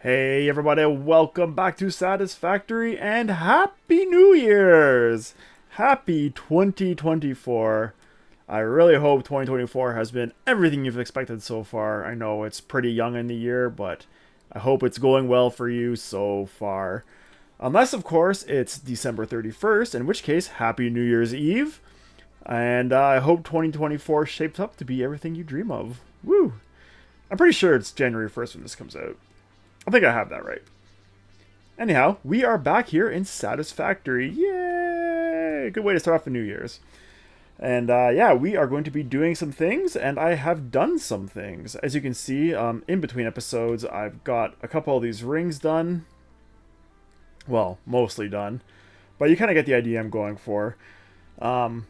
Hey everybody, welcome back to Satisfactory and Happy New Year's! Happy 2024. I really hope 2024 has been everything you've expected so far. I know it's pretty young in the year, but I hope it's going well for you so far. Unless, of course, it's December 31st, in which case, Happy New Year's Eve. And I hope 2024 shapes up to be everything you dream of. Woo! I'm pretty sure it's January 1st when this comes out. I think I have that right. Anyhow, we are back here in Satisfactory. Yay! Good way to start off the New Year's. And yeah, we are going to be doing some things, and I have done some things. As you can see, in between episodes, I've got a couple of these rings done. Well, mostly done. But you kind of get the idea I'm going for. Um,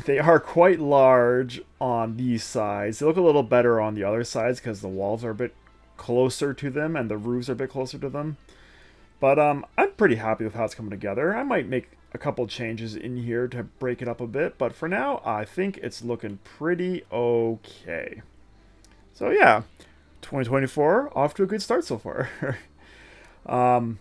they are quite large on these sides. They look a little better on the other sides because the walls are a bit closer to them and the roofs are a bit closer to them. But I'm pretty happy with how it's coming together. I might make a couple changes in here to break it up a bit, but for now, I think it's looking pretty okay. So yeah, 2024 off to a good start so far. um,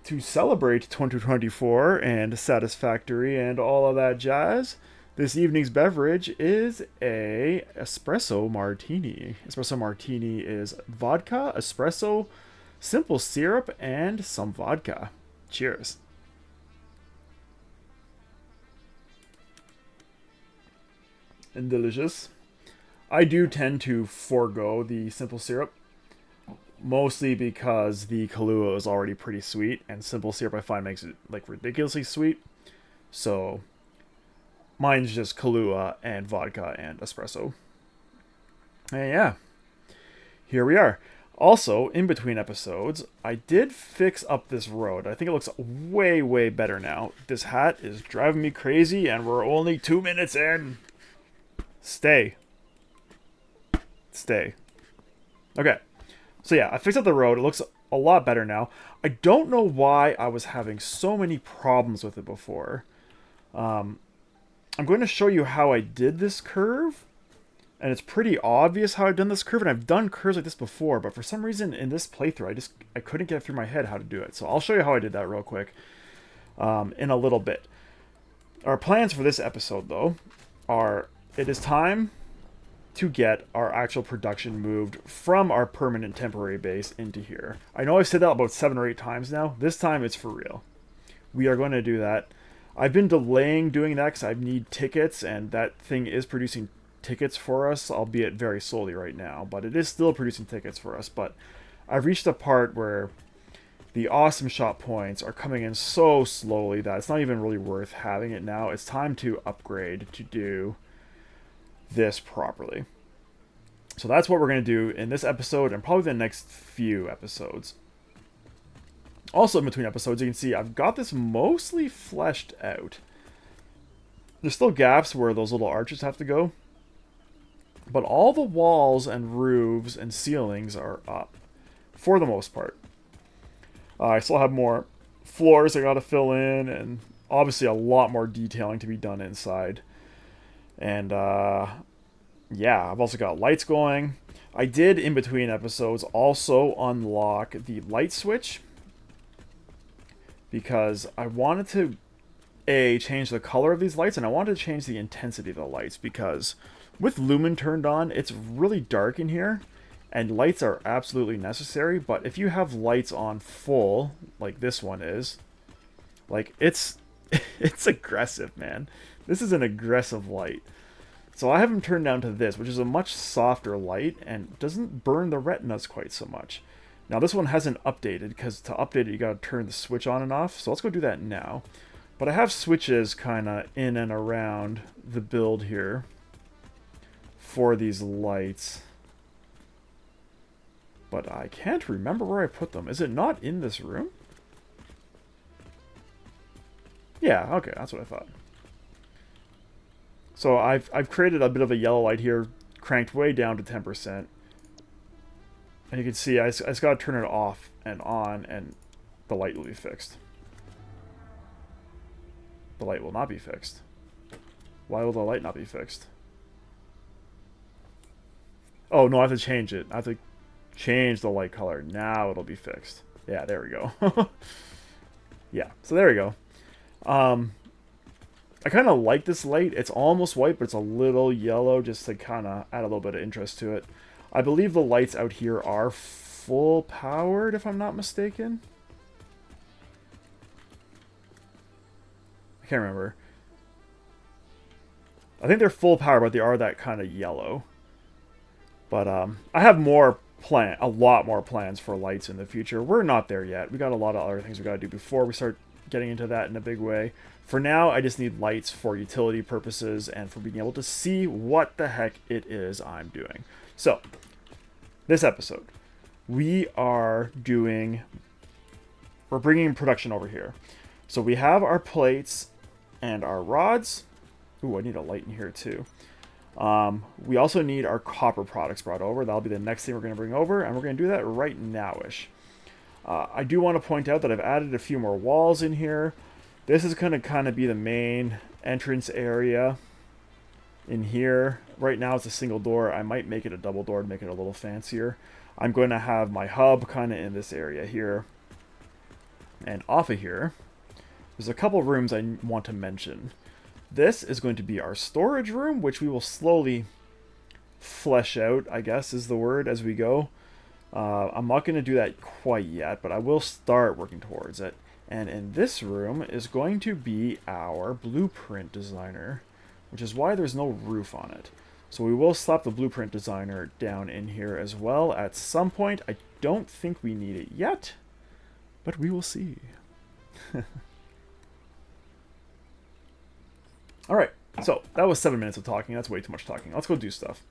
to celebrate 2024 and Satisfactory and all of that jazz, this evening's beverage is a Espresso Martini. Espresso Martini is vodka, espresso, simple syrup, and some vodka. Cheers. And delicious. I do tend to forego the simple syrup, mostly because the kahlua is already pretty sweet, and simple syrup I find makes it like ridiculously sweet. So mine's just kahlua and vodka and espresso. And yeah, here we are. Also, in between episodes, I did fix up this road. I think it looks way, way better now. This hat is driving me crazy, and we're only 2 minutes in. Stay. Stay. Okay. So yeah, I fixed up the road. It looks a lot better now. I don't know why I was having so many problems with it before. I'm going to show you how I did this curve. And it's pretty obvious how I've done this curve, and I've done curves like this before, but for some reason in this playthrough, I couldn't get through my head how to do it. So I'll show you how I did that real quick in a little bit. Our plans for this episode, though, are it is time to get our actual production moved from our permanent temporary base into here. I know I've said that about 7 or 8 times now. This time it's for real. We are going to do that. I've been delaying doing that because I need tickets, and that thing is producing tickets for us, albeit very slowly right now, but it is still producing tickets for us. But I've reached a part where the awesome shot points are coming in so slowly that it's not even really worth having it now. It's time to upgrade to do this properly. So that's what we're going to do in this episode and probably the next few episodes. Also, in between episodes, you can see I've got this mostly fleshed out. There's still gaps where those little arches have to go, but all the walls and roofs and ceilings are up, for the most part. I still have more floors I gotta fill in, and obviously a lot more detailing to be done inside. And yeah, I've also got lights going. I did, in between episodes, also unlock the light switch, because I wanted to, change the color of these lights, and I wanted to change the intensity of the lights, because with lumen turned on, it's really dark in here, and lights are absolutely necessary, but if you have lights on full, like this one is, like, it's aggressive, man. This is an aggressive light. So I have them turned down to this, which is a much softer light, and doesn't burn the retinas quite so much. Now this one hasn't updated, because to update it you gotta turn the switch on and off, so let's go do that now. But I have switches kinda in and around the build here for these lights, but I can't remember where I put them. Is it not in this room? Yeah, okay, that's what I thought. So I've created a bit of a yellow light here, cranked way down to 10%. And you can see I just gotta turn it off and on, and the light will be fixed. The light will not be fixed. Why will the light not be fixed? Oh, no, I have to change it. I have to change the light color. Now it'll be fixed. Yeah, there we go. Yeah, so there we go. I kind of like this light. It's almost white, but it's a little yellow just to kind of add a little bit of interest to it. I believe the lights out here are full powered, if I'm not mistaken. I can't remember. I think they're full power, but they are that kind of yellow. But I have a lot more plans for lights in the future. We're not there yet. We got a lot of other things we got to do before we start getting into that in a big way. For now, I just need lights for utility purposes and for being able to see what the heck it is I'm doing. So, this episode, we're bringing production over here. So we have our plates and our rods. Ooh, I need a light in here too. We also need our copper products brought over. That'll be the next thing we're going to bring over, and we're going to do that right now-ish. I do want to point out that I've added a few more walls in here. This is going to kind of be the main entrance area in here. Right now it's a single door. I might make it a double door to make it a little fancier. I'm going to have my hub kind of in this area here. And off of here, there's a couple rooms I want to mention. This is going to be our storage room, which we will slowly flesh out, I guess is the word, as we go. I'm not going to do that quite yet, but I will start working towards it. And in this room is going to be our blueprint designer, which is why there's no roof on it. So we will slap the blueprint designer down in here as well at some point. I don't think we need it yet, but we will see. Alright, so that was 7 minutes of talking. That's way too much talking. Let's go do stuff.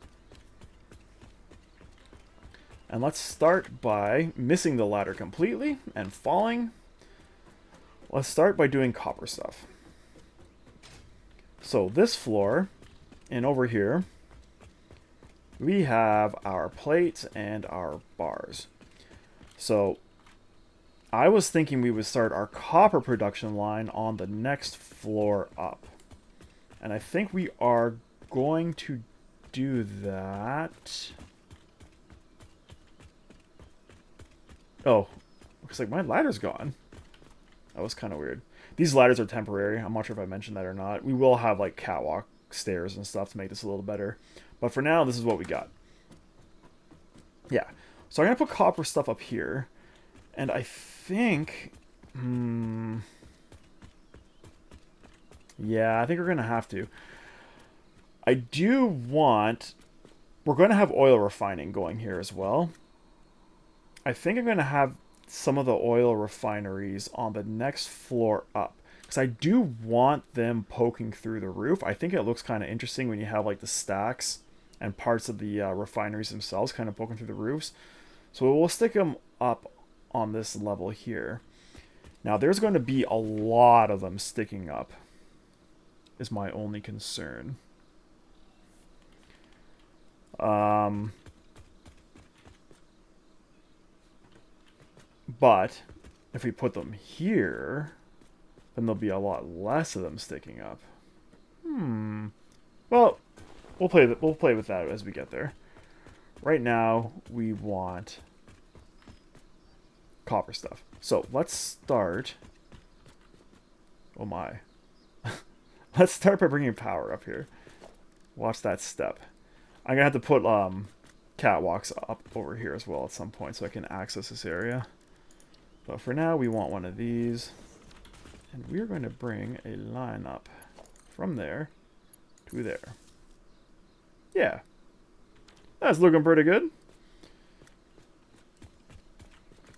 And let's start by missing the ladder completely and falling. Let's start by doing copper stuff. So this floor, and over here, we have our plates and our bars. So I was thinking we would start our copper production line on the next floor up. And I think we are going to do that. Oh, looks like my ladder's gone. That was kind of weird. These ladders are temporary. I'm not sure if I mentioned that or not. We will have like catwalk stairs and stuff to make this a little better. But for now, this is what we got. Yeah. So I'm going to put copper stuff up here. And I think... yeah, I think we're going to have to. I do want... we're going to have oil refining going here as well. I think I'm going to have some of the oil refineries on the next floor up. Because I do want them poking through the roof. I think it looks kind of interesting when you have like the stacks and parts of the refineries themselves kind of poking through the roofs. So we'll stick them up on this level here. Now there's going to be a lot of them sticking up, is my only concern. But if we put them here, then there'll be a lot less of them sticking up. Well, we'll play with that as we get there. Right now, we want copper stuff. So let's start. Oh my. Let's start by bringing power up here. Watch that step. I'm gonna have to put catwalks up over here as well at some point so I can access this area. But for now, we want one of these. And we're going to bring a line up from there to there. Yeah. That's looking pretty good.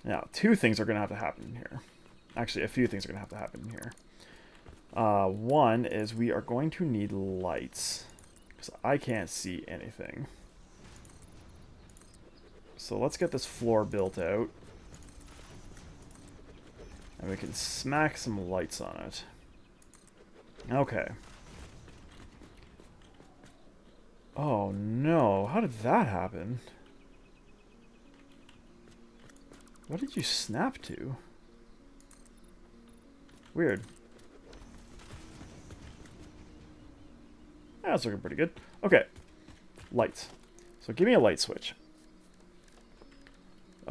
Now, two things are going to have to happen in here. Actually, a few things are going to have to happen in here. One is we are going to need lights. Because I can't see anything. So let's get this floor built out. And we can smack some lights on it. Okay. Oh no, how did that happen? What did you snap to? Weird. That's looking pretty good. Okay. Lights. So give me a light switch.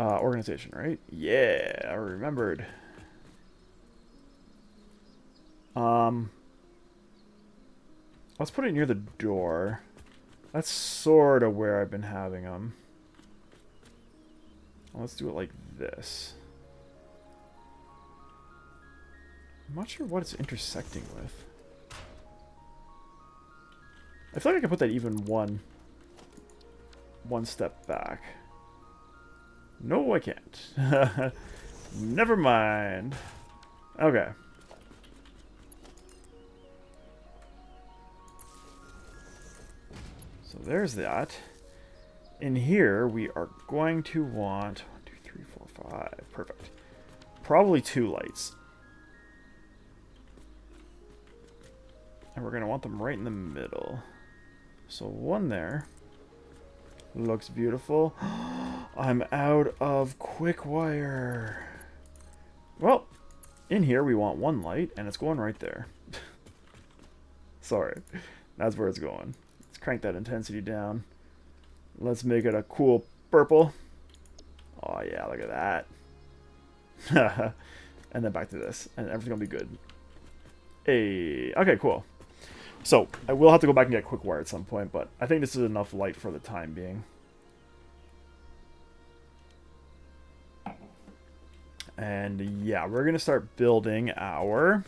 Organization, right? Yeah, I remembered. Let's put it near the door. That's sort of where I've been having them. Let's do it like this. I'm not sure what it's intersecting with. I feel like I can put that even one step back. No, I can't. Never mind. Okay. So there's that. In here, we are going to want 1, 2, 3, 4, 5. Perfect. Probably 2 lights. And we're going to want them right in the middle. So 1 there. Looks beautiful. I'm out of quick wire. Well, in here we want 1 light, and it's going right there. Sorry. That's where it's going. Let's crank that intensity down. Let's make it a cool purple. Oh yeah, look at that. And then back to this, and everything will be good. Hey, okay, cool. So, I will have to go back and get quick wire at some point, but I think this is enough light for the time being. And yeah, we're going to start building our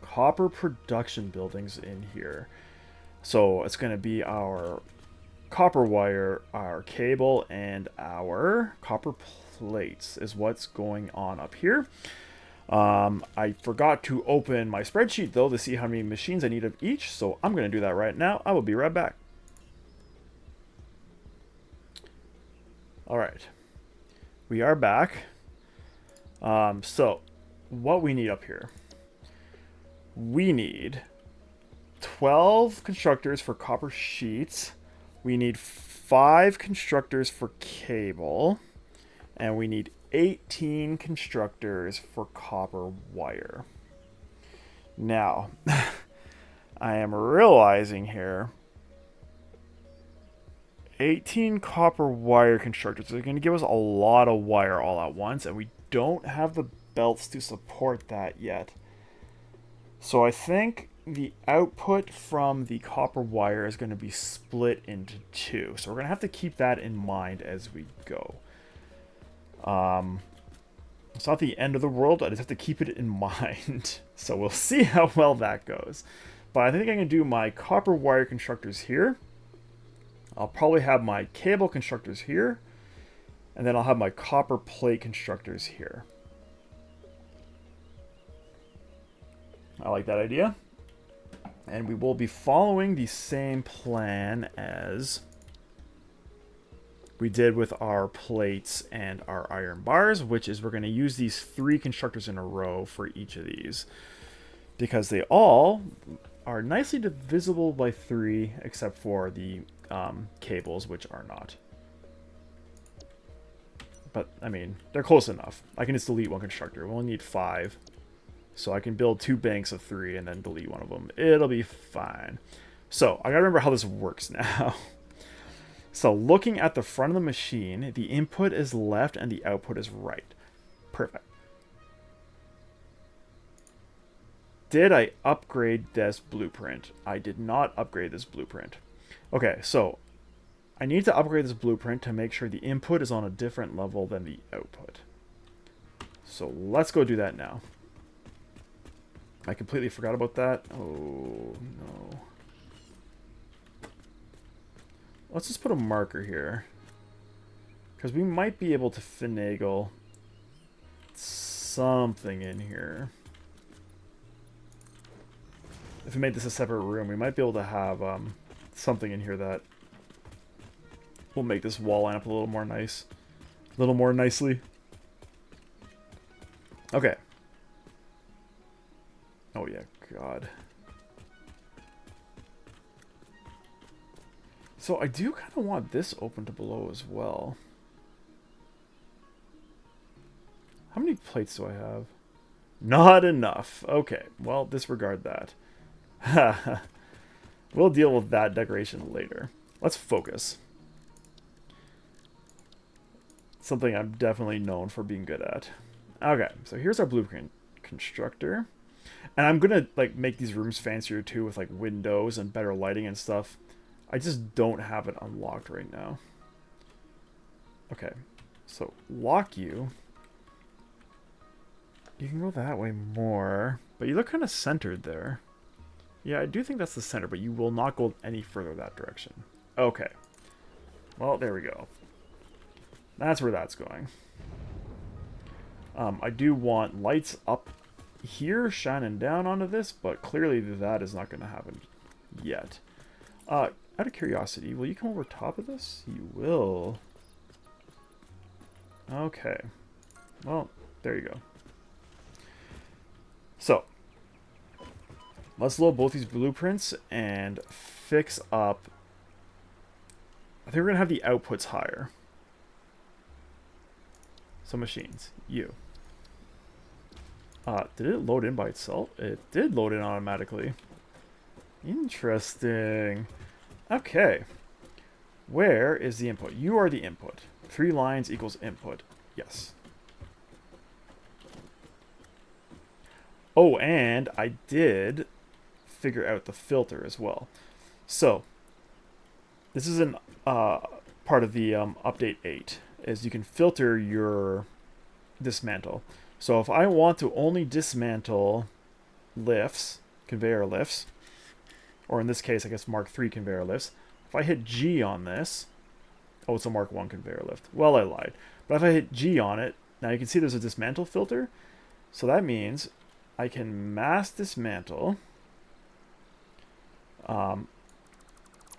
copper production buildings in here. So, it's going to be our copper wire, our cable, and our copper plates is what's going on up here. I forgot to open my spreadsheet, though, to see how many machines I need of each, so I'm going to do that right now. I will be right back. Alright. We are back. So, what we need up here. We need 12 constructors for copper sheets. We need 5 constructors for cable. And we need 18 constructors for copper wire. Now, I am realizing here 18 copper wire constructors are going to give us a lot of wire all at once, and we don't have the belts to support that yet. So I think the output from the copper wire is going to be split into 2. So we're going to have to keep that in mind as we go. It's not the end of the world. I just have to keep it in mind. So we'll see how well that goes. But I think I'm going to do my copper wire constructors here. I'll probably have my cable constructors here. And then I'll have my copper plate constructors here. I like that idea. And we will be following the same plan as we did with our plates and our iron bars, which is we're going to use these 3 constructors in a row for each of these, because they all are nicely divisible by 3, except for the cables, which are not. But, I mean, they're close enough. I can just delete 1 constructor. We'll only need 5. So I can build 2 banks of 3 and then delete 1 of them. It'll be fine. So, I gotta remember how this works now. So, looking at the front of the machine, the input is left and the output is right. Perfect. Did I upgrade this blueprint? I did not upgrade this blueprint. Okay, so I need to upgrade this blueprint to make sure the input is on a different level than the output. So let's go do that now. I completely forgot about that. Oh, no. Let's just put a marker here, because we might be able to finagle something in here. If we made this a separate room, we might be able to have something in here that will make this wall line up a little more nice. A little more nicely. Okay. Oh yeah, God. So I do kind of want this open to below as well. How many plates do I have? Not enough. Okay, well, disregard that. We'll deal with that decoration later. Let's focus. Something I'm definitely known for being good at. Okay, so here's our blueprint constructor. And I'm gonna like make these rooms fancier too with like windows and better lighting and stuff. I just don't have it unlocked right now. Okay, so lock you. You can go that way more, but you look kind of centered there. Yeah, I do think that's the center, but you will not go any further that direction. Okay. Well, there we go. That's where that's going. I do want lights up here shining down onto this, but clearly that is not going to happen yet. Out of curiosity, will you come over top of this? You will. Okay. Well, there you go. So, let's load both these blueprints and fix up. I think we're going to have the outputs higher. So machines, you. Did it load in by itself? It did load in automatically. Interesting. Okay. Where is the input? You are the input. 3 lines equals input. Yes. Oh, and I did figure out the filter as well. So, this is an part of the update 8, is you can filter your dismantle. So if I want to only dismantle lifts, conveyor lifts, or in this case, I guess Mark III conveyor lifts, if I hit G on this, oh, it's a Mark I conveyor lift. Well, I lied. But if I hit G on it, now you can see there's a dismantle filter. So that means I can mass dismantle.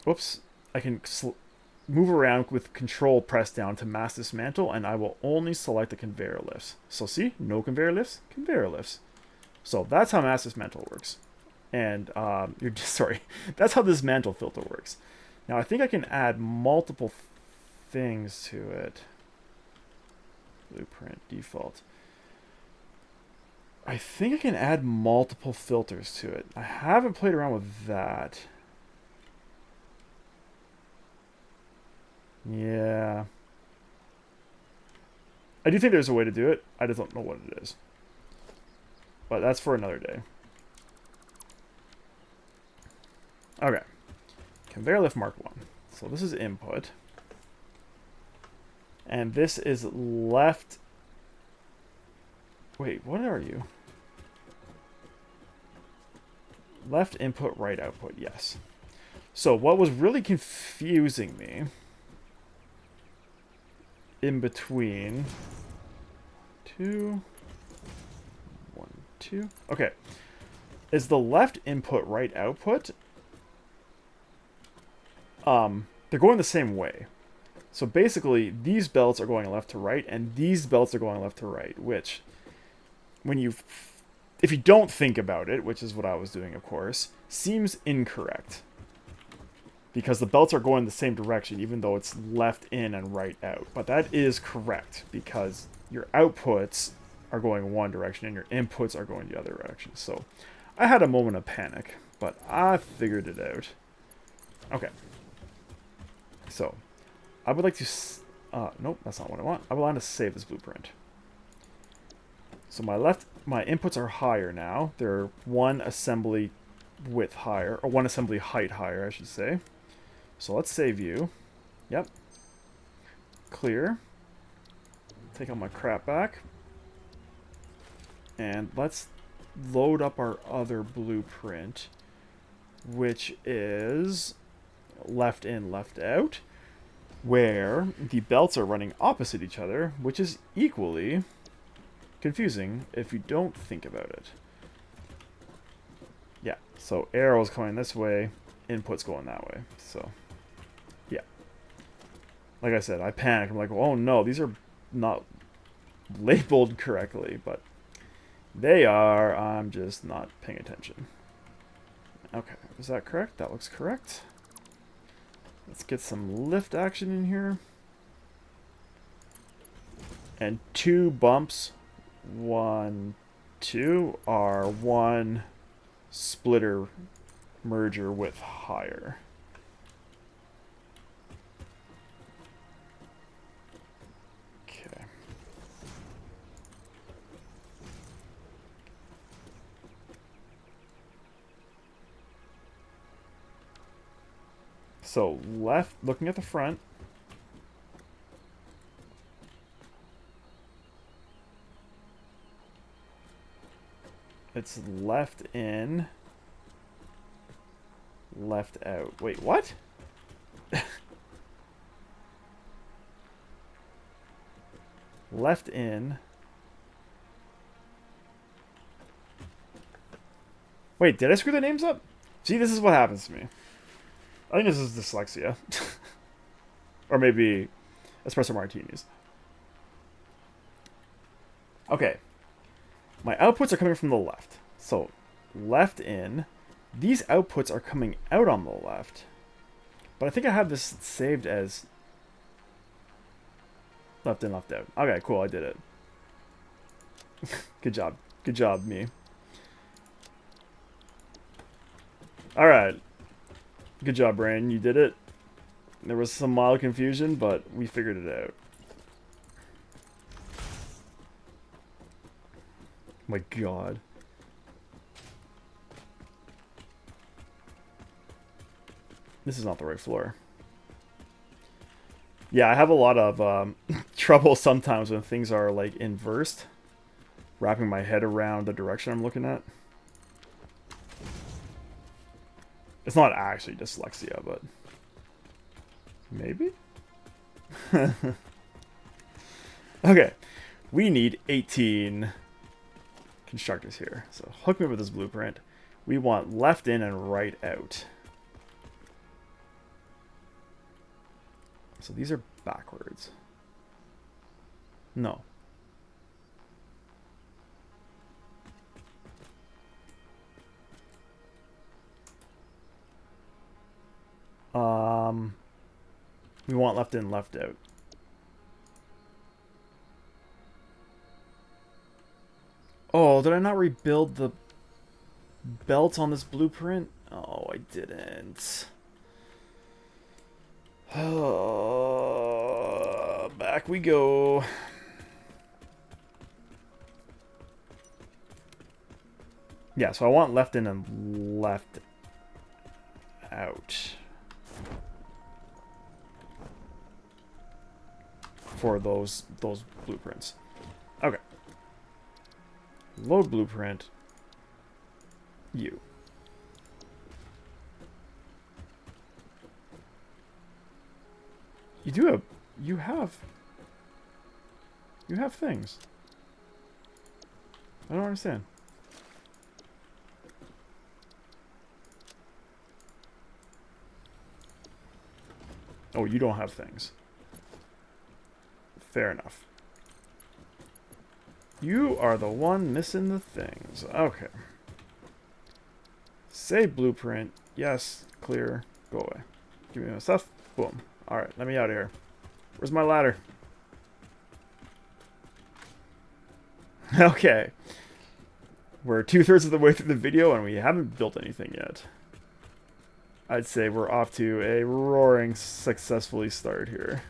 Whoops. I can move around with control pressed down to mass dismantle, and I will only select the conveyor lifts. So see, no conveyor lifts, conveyor lifts. So that's how mass dismantle works. And you're just sorry, that's how this dismantle filter works. Now I think I can add multiple things to it. Blueprint default. I think I can add multiple filters to it. I haven't played around with that. Yeah. I do think there's a way to do it. I just don't know what it is. But that's for another day. Okay. Conveyor lift Mark 1. So this is input. And this is left. Wait, what are you? Left input, right output, yes. So what was really confusing me in between 2, 1, 2. Okay. Is the left input, right output? They're going the same way. So basically, these belts are going left to right, and these belts are going left to right, which, if you don't think about it, which is what I was doing, of course, seems incorrect. Because the belts are going the same direction, even though it's left in and right out. But that is correct, because your outputs are going one direction, and your inputs are going the other direction. So, I had a moment of panic, but I figured it out. Okay. So, I would like to... nope, that's not what I want. I would like to save this blueprint. So my inputs are higher now. They're one assembly width higher, or one assembly height higher, I should say. So let's save you. Yep. Clear. Take all my crap back. And let's load up our other blueprint, which is left in, left out, where the belts are running opposite each other, which is equally confusing if you don't think about it. Yeah, so arrows going this way, inputs going that way. So, yeah. Like I said, I panicked. I'm like, oh no, these are not labeled correctly, but they are. I'm just not paying attention. Okay, is that correct? That looks correct. Let's get some lift action in here. And 2 bumps, 1, 2, are 1 splitter merger with higher. So left, looking at the front. It's left in, left out. Wait, what? Left in. Wait, did I screw the names up? See, this is what happens to me. I think this is dyslexia. Or maybe Espresso Martinis. Okay. My outputs are coming from the left. So, left in. These outputs are coming out on the left. But I think I have this saved as left in, left out. Okay, cool, I did it. Good job. Good job, me. Alright. Good job, brain. You did it. There was some mild confusion, but we figured it out. My god. This is not the right floor. Yeah, I have a lot of trouble sometimes when things are like inversed. Wrapping my head around the direction I'm looking at. It's not actually dyslexia, but maybe? Okay, we need 18 constructors here. So hook me up with this blueprint. We want left in and right out. So these are backwards. No. We want left in, left out. Oh, did I not rebuild the belt on this blueprint? Oh, I didn't. Back we go. Yeah, so I want left in and left out. For those blueprints. Okay. Load blueprint. You. You do have... You have things. I don't understand. Oh, you don't have things. Fair enough. You are the one missing the things. Okay. Save blueprint. Yes. Clear. Go away. Give me my stuff. Boom. Alright, let me out of here. Where's my ladder? Okay. We're 2/3 of the way through the video and we haven't built anything yet. I'd say we're off to a roaring successfully start here.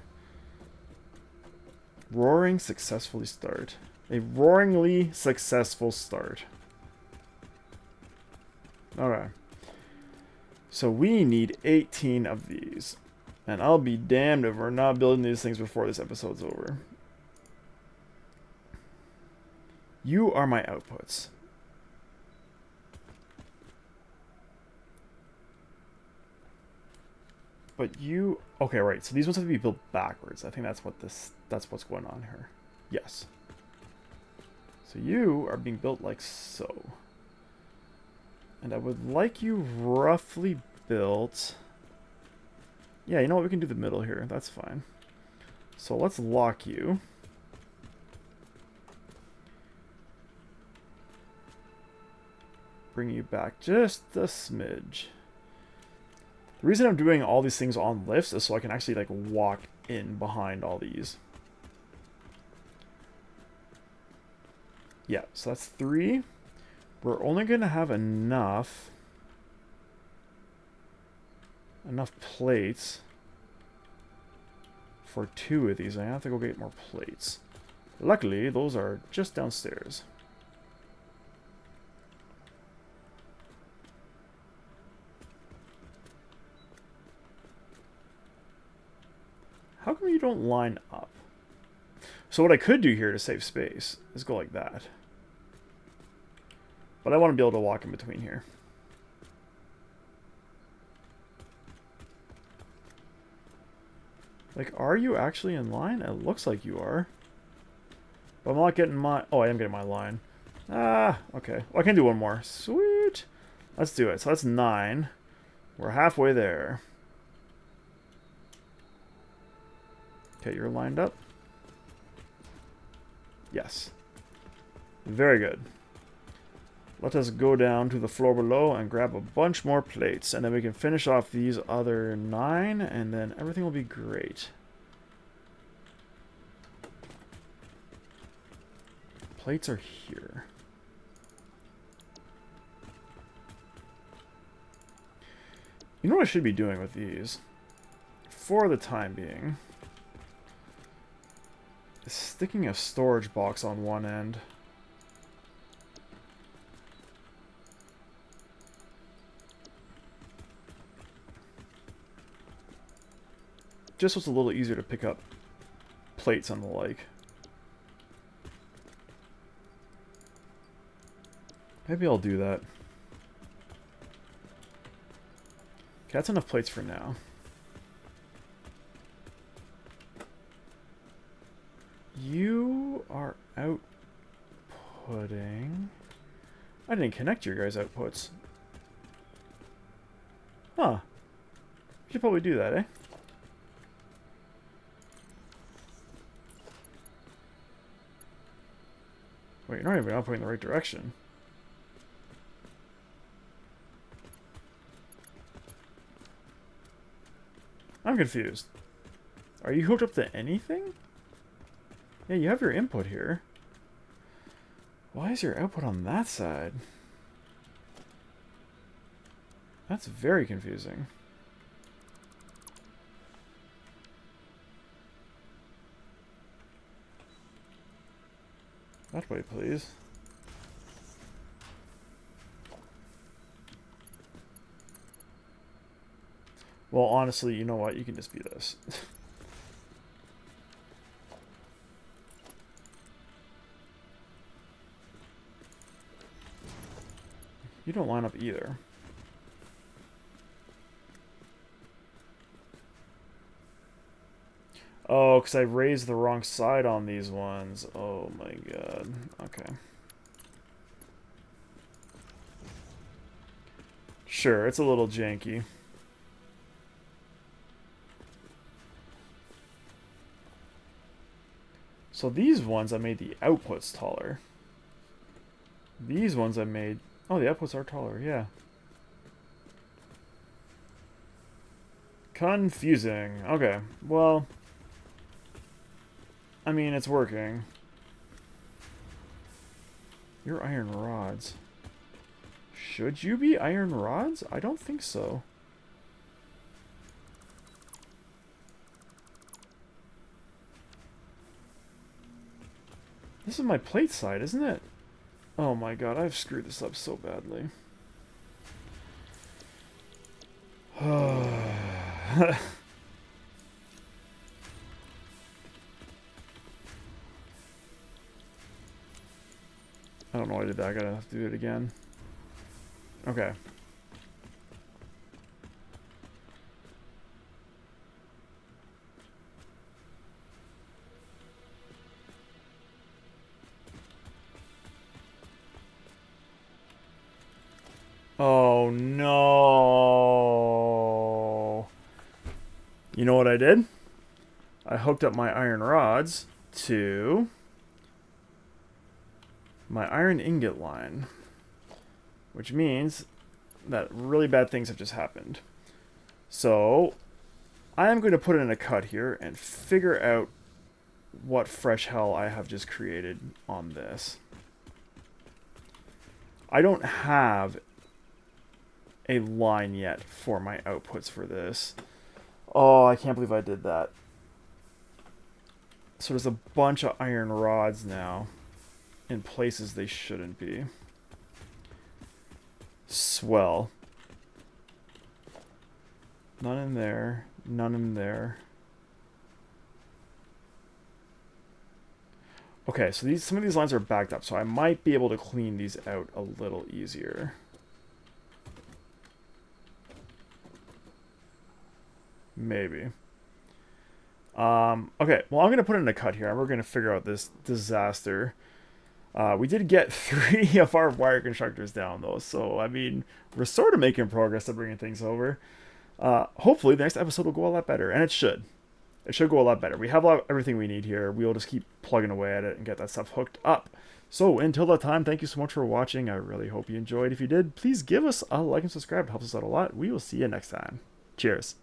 Roaring successfully start. A roaringly successful start. Alright. So we need 18 of these. And I'll be damned if we're not building these things before this episode's over. You are my outputs. But you... Okay, right. So these ones have to be built backwards. I think that's what's going on here. Yes. So you are being built like so. And I would like you roughly built... Yeah, you know what? We can do the middle here. That's fine. So let's lock you. Bring you back just a smidge. The reason I'm doing all these things on lifts is so I can actually like walk in behind all these. Yeah, so that's 3. We're only going to have enough plates for 2 of these. I have to go get more plates. Luckily, those are just downstairs. don't line up. So what I could do here to save space is go like that. But I want to be able to walk in between here. Like, are you actually in line? It looks like you are. But I'm not getting my... Oh, I am getting my line. Ah, okay. Well, I can do one more. Sweet. Let's do it. So that's 9. We're halfway there. Okay, you're lined up. Yes. Very good. Let us go down to the floor below and grab a bunch more plates. And then we can finish off these other 9. And then everything will be great. Plates are here. You know what I should be doing with these? For the time being. Is sticking a storage box on one end. Just so it's a little easier to pick up plates and the like. Maybe I'll do that. Okay, that's enough plates for now. You are outputting... I didn't connect your guys' outputs. Huh. Should probably do that, eh? Wait, you're not even outputting in the right direction. I'm confused. Are you hooked up to anything? Yeah, you have your input here. Why is your output on that side? That's very confusing. That way, please. Well, honestly, you know what? You can just be this. You don't line up either. Oh, because I raised the wrong side on these ones. Oh my god. Okay. Sure, it's a little janky. So these ones I made the outputs taller. These ones I made... Oh, the outputs are taller, yeah. Confusing. Okay, well... I mean, it's working. You're iron rods. Should you be iron rods? I don't think so. This is my plate side, isn't it? Oh my god, I've screwed this up so badly. I don't know why I did that. I gotta have to do it again. Okay. Oh no. You know what I did? I hooked up my iron rods to my iron ingot line, which means that really bad things have just happened. So I am going to put in a cut here and figure out what fresh hell I have just created on this. I don't have a line yet for my outputs for this. Oh, I can't believe I did that. So there's a bunch of iron rods now in places they shouldn't be. Swell. None in there. None in there. Okay, so some of these lines are backed up, so I might be able to clean these out a little easier. Maybe. Okay, well, I'm going to put in a cut here, and we're going to figure out this disaster. We did get 3 of our wire constructors down, though, so, I mean, we're sort of making progress to bringing things over. Hopefully, the next episode will go a lot better, and it should. It should go a lot better. We have everything we need here. We'll just keep plugging away at it and get that stuff hooked up. So, until that time, thank you so much for watching. I really hope you enjoyed. If you did, please give us a like and subscribe. It helps us out a lot. We will see you next time. Cheers.